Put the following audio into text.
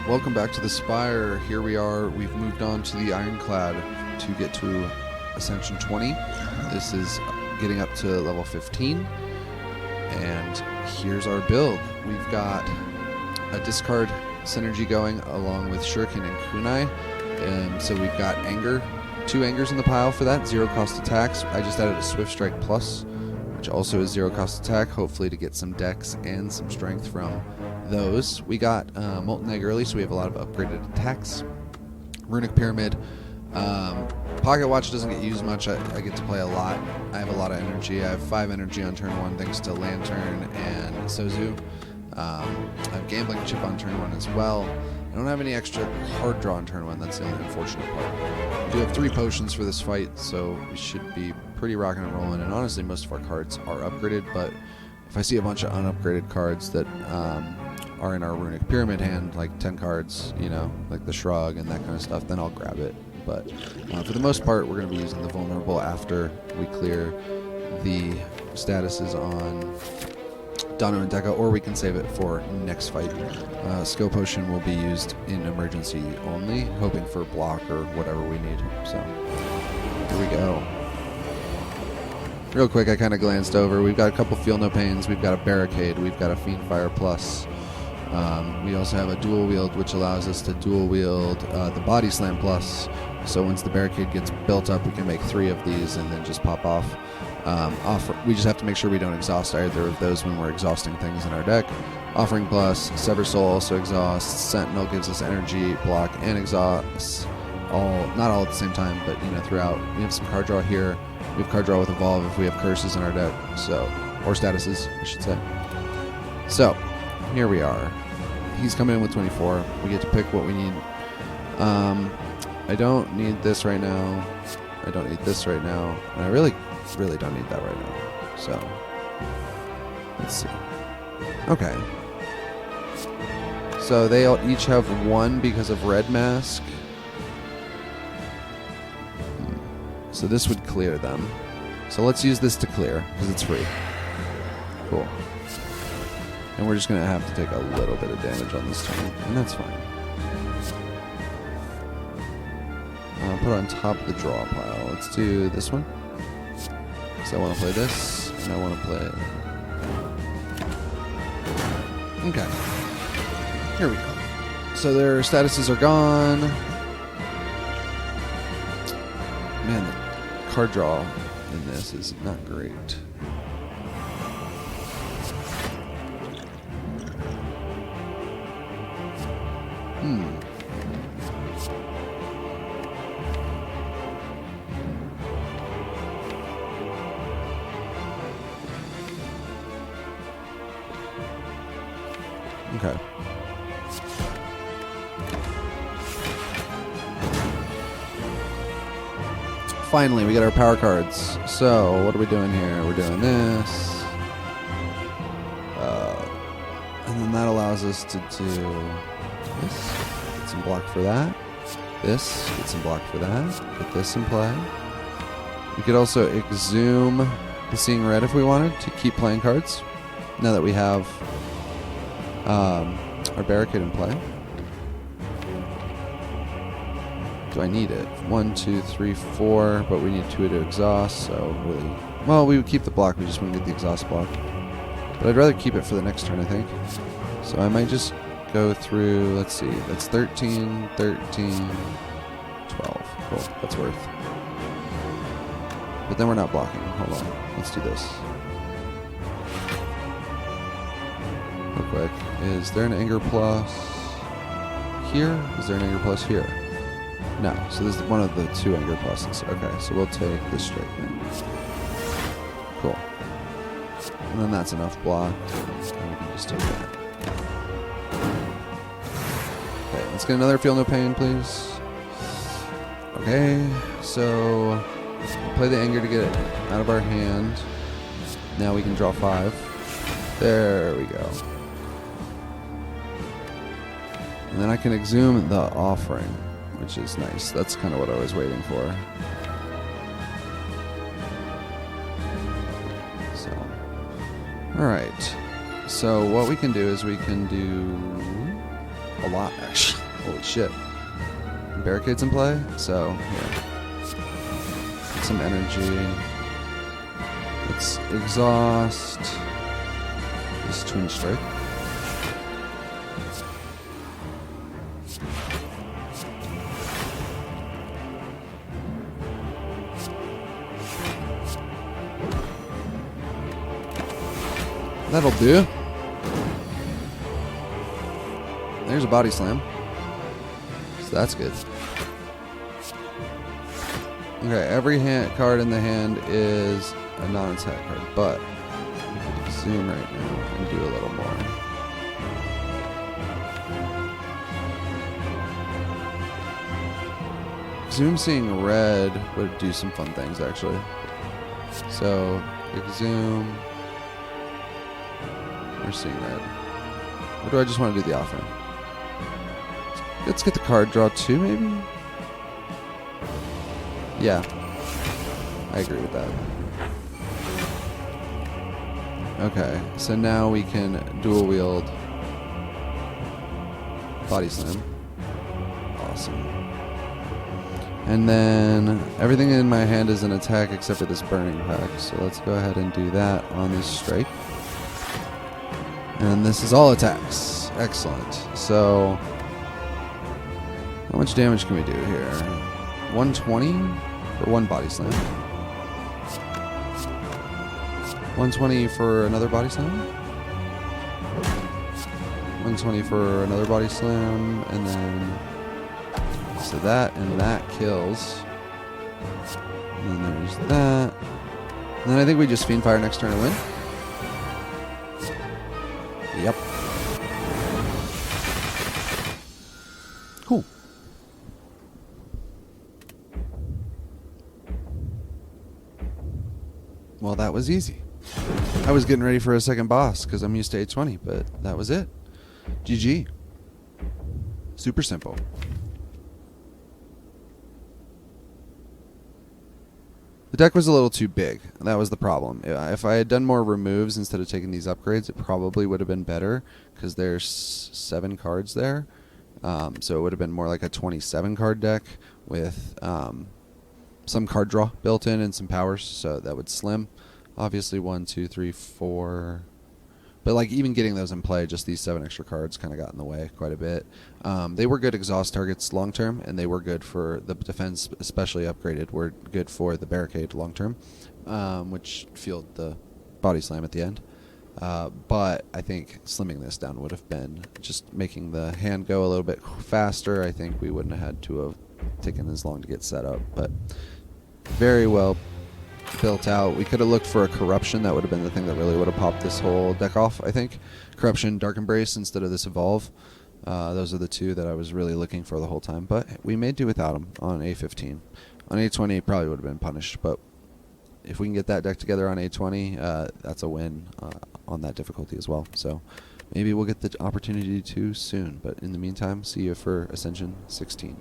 welcome back to the Spire. Here we are. We've moved on to the Ironclad to get to Ascension 20. This is getting up to level 15. And here's our build. We've got a discard synergy going along with Shuriken and Kunai. So we've got Anger, 2 Angers in the pile for that, 0 cost attacks. I just added a Swift Strike Plus, which also is 0 cost attack, hopefully to get some dex and some strength from those. We got Molten Egg early, so we have a lot of upgraded attacks. Runic Pyramid. Pocket Watch doesn't get used much. I get to play a lot. I have a lot of energy. I have 5 energy on turn 1 thanks to Lantern and Sozu. I have Gambling Chip on turn 1 as well. I don't have any extra hard draw on turn 1. That's the only unfortunate part. We do have 3 potions for this fight, so we should be pretty rocking and rolling. And honestly, most of our cards are upgraded, but if I see a bunch of unupgraded cards that are in our Runic Pyramid hand, like 10 cards, you know, like the Shrug and that kind of stuff, then I'll grab it. But for the most part, we're going to be using the Vulnerable after we clear the statuses on Dano and Deca, or we can save it for next fight. Skill Potion will be used in emergency only, hoping for block or whatever we need. So, here we go. Real quick, I kind of glanced over. We've got a couple Feel No Pains. We've got a Barricade. We've got a Fiendfire Plus. We also have a Dual Wield, which allows us to dual wield the Body Slam Plus. So once the Barricade gets built up, we can make 3 of these and then just pop off. We just have to make sure we don't exhaust either of those when we're exhausting things in our deck. Offering Plus, Sever Soul also exhausts. Sentinel gives us energy, block, and exhausts. Not all at the same time, but throughout. We have some card draw here. We have card draw with Evolve if we have curses in our deck, or statuses, I should say. So, here we are. He's coming in with 24. We get to pick what we need. I don't need this right now. I don't need this right now. And I really don't need that right now. So, let's see. Okay. So they all each have 1 because of Red Mask. So this would clear them. So let's use this to clear, because it's free. Cool. And we're just going to have to take a little bit of damage on this turn, and that's fine. I'll put it on top of the draw pile. Let's do this one. So I want to play this, and I want to play... Okay. Here we go. So their statuses are gone. Man, the card draw in this is not great. Okay. Finally, we get our power cards. So, what are we doing here? We're doing this. And then that allows us to do this. Get some block for that. This. Get some block for that. Put this in play. We could also exhume the Seeing Red if we wanted to keep playing cards. Now that we have our Barricade in play. Do I need it? 1, 2, 3, 4, but we need 2 to exhaust, so really... Well, we would keep the block, we just wouldn't get the exhaust block. But I'd rather keep it for the next turn, I think. So I might just go through, let's see, that's 13, 13, 12. Cool, that's worth. But then we're not blocking. Hold on, let's do this. Real quick, is there an Anger Plus here? Is there an Anger Plus here? No, so this is one of the 2 Anger Pluses. Okay, so we'll take this straight then. Cool. And then that's enough block. And we can just take that. Okay, let's get another Feel No Pain, please. Okay, so we'll play the Anger to get it out of our hand. Now we can draw 5. There we go. And then I can exhume the Offering, which is nice. That's kind of what I was waiting for. So, alright. So what we can do is we can do a lot, actually. Holy shit. Barricade's in play, so here. Get some energy. Let's exhaust this twin strike. That'll do. There's a body slam. So that's good. Okay, every card in the hand is a non-attack card, but I can zoom right now and do a little more. Zoom seeing red would do some fun things, actually. So, zoom. We're seeing red. Or do I just want to do the offering? Let's get the card draw too, maybe? Yeah. I agree with that. Okay, so now we can dual wield body slam. Awesome. And then everything in my hand is an attack except for this burning pack. So let's go ahead and do that on this strike. And this is all attacks. Excellent. So how much damage can we do here? 120 for one body slam. 120 for another body slam. 120 for another body slam. And then so that and that kills. And then there's that. And then I think we just Fiend Fire next turn and win. Yep. Cool. Well, that was easy. I was getting ready for a second boss because I'm used to 820, but that was it. GG. Super simple. The deck was a little too big. That was the problem. If I had done more removes instead of taking these upgrades, it probably would have been better because there's 7 cards there. So it would have been more like a 27 card deck with some card draw built in and some powers. So that would slim. Obviously 1, 2, 3, 4. But like even getting those in play, just these 7 extra cards kind of got in the way quite a bit. They were good exhaust targets long term, and they were good for the defense, especially upgraded, were good for the Barricade long term, which fueled the body slam at the end. But I think slimming this down would have been just making the hand go a little bit faster. I think we wouldn't have had to have taken as long to get set up, but very well built out. We could have looked for a Corruption. That would have been the thing that really would have popped this whole deck off, I think. Corruption, Dark Embrace instead of this Evolve. Those are the two that I was really looking for the whole time, but we may do without them on A15. On A20 probably would have been punished, but if we can get that deck together on A20, that's a win on that difficulty as well. So maybe we'll get the opportunity to soon, but in the meantime, see you for Ascension 16.